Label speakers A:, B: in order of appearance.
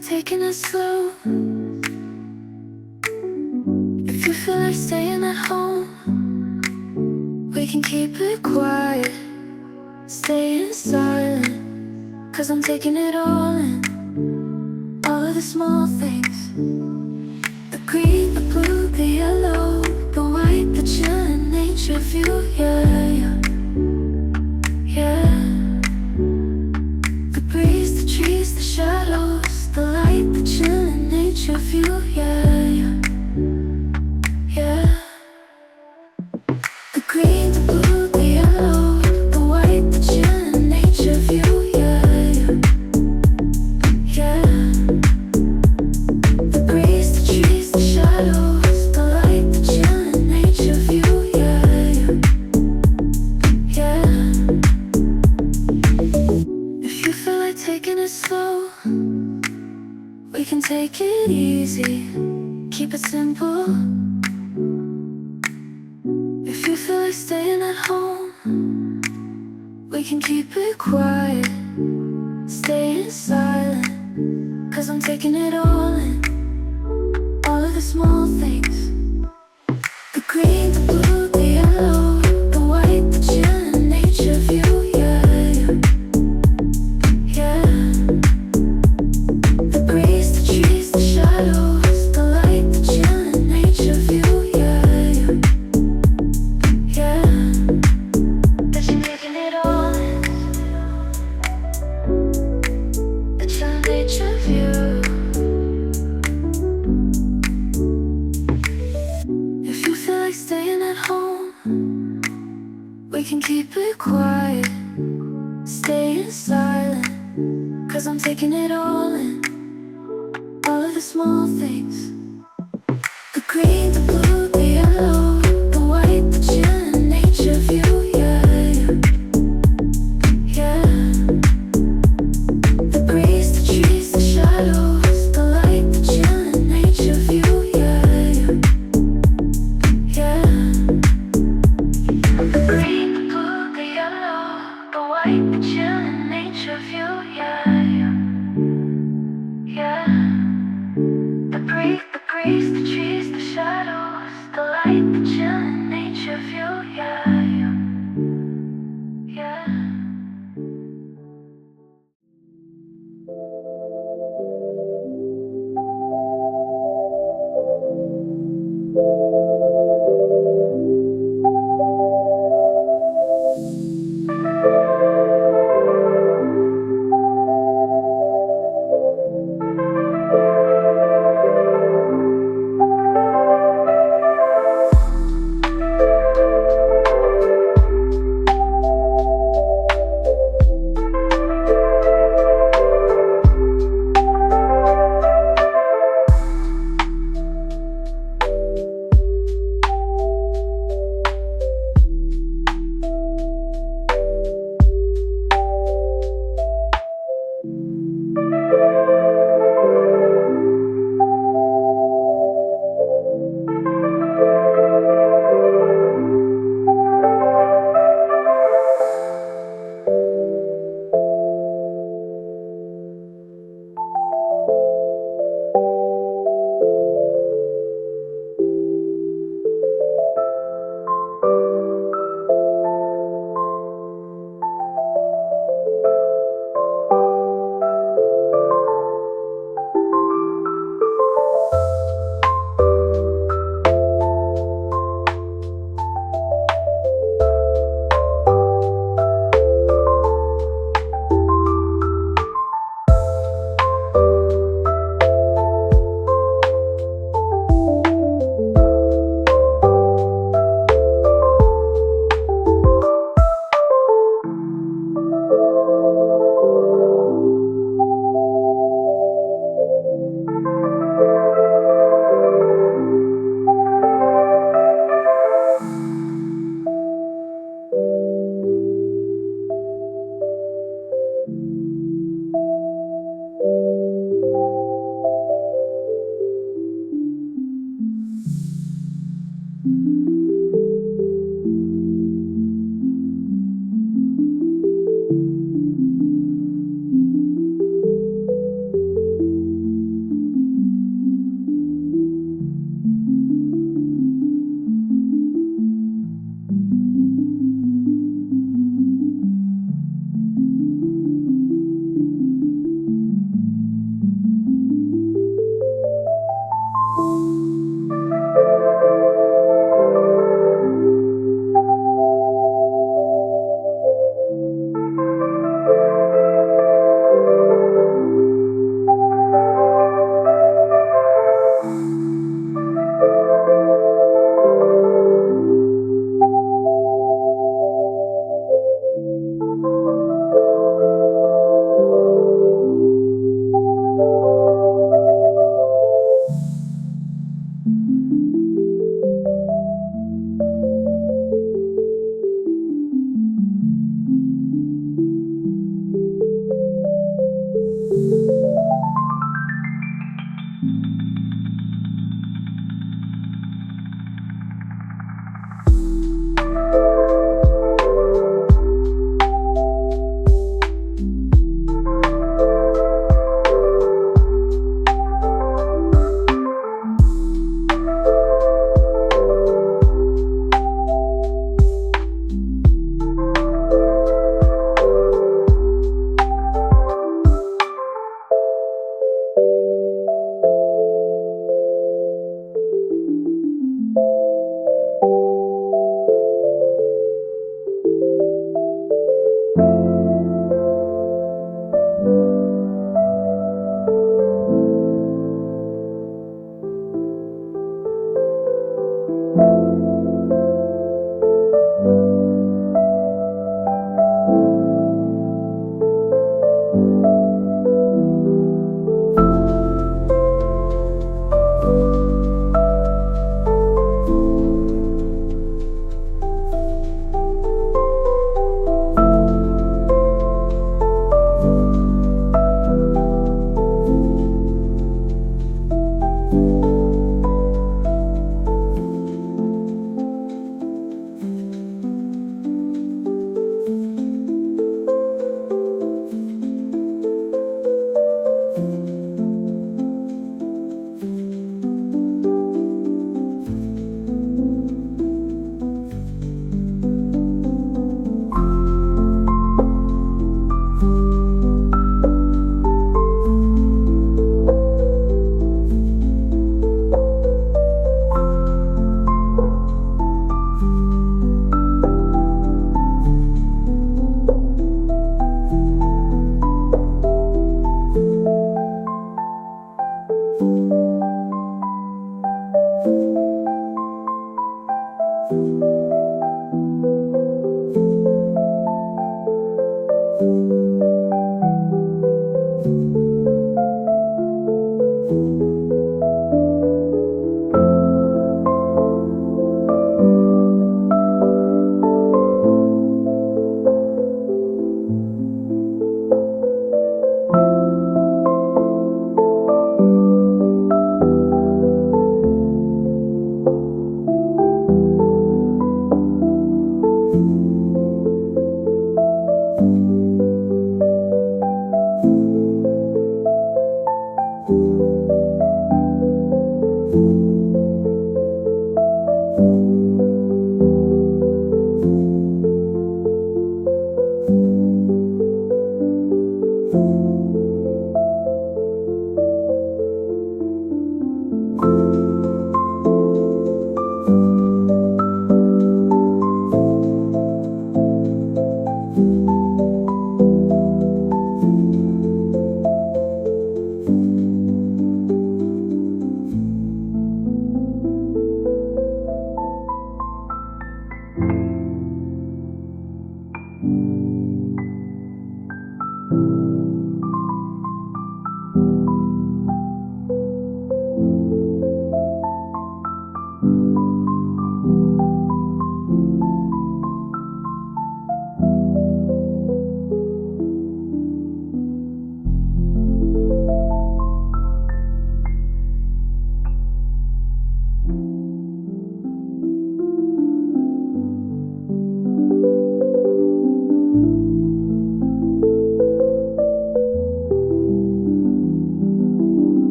A: like taking it slow, if you feel like staying at home, we can keep it quiet, staying silent. Cause I'm taking it all in, all of the small things. The green, the blue, the yellow, the white, the chillin' nature view, yeah, yeah, yeah. The breeze, the trees, the shadows, the light, the chillin' nature view, yeah, yeah, yeah. The green, the blue, the yellow, the white, the chillin' nature view, yeah, yeah, yeah. The breeze, the trees, the shadows, the light, the chillin' nature view, yeah, yeah, yeah. If you feel like taking it slow, we can take it easy, keep it simple. If you feel like staying at home, we can keep it quiet, staying silent. Cause I'm taking it all in, all of the small things. The green, the blue, the yellow, the white, the chillin' nature view, yeah, yeah, yeah. The breeze, the trees, the shadows, the light, the chillin' nature view, yeah, yeah, yeah. That you're taking it all in, the chillin' nature view. If you feel like staying at home, we can keep it quiet, staying silent. Cause I'm taking it all in, all of the small things. The green, the blue, the yellow, the white, the chillin' nature view, yeah, yeah, yeah. The breeze, the trees, the shadows, the light, the chillin' nature view, yeah, yeah, yeah. The green, the blue, the yellow, the white, the chillin' nature view, yeah, yeah, yeah. The breeze, the trees, the shadows, the light, the chillin' nature view, yeah, yeah, yeah.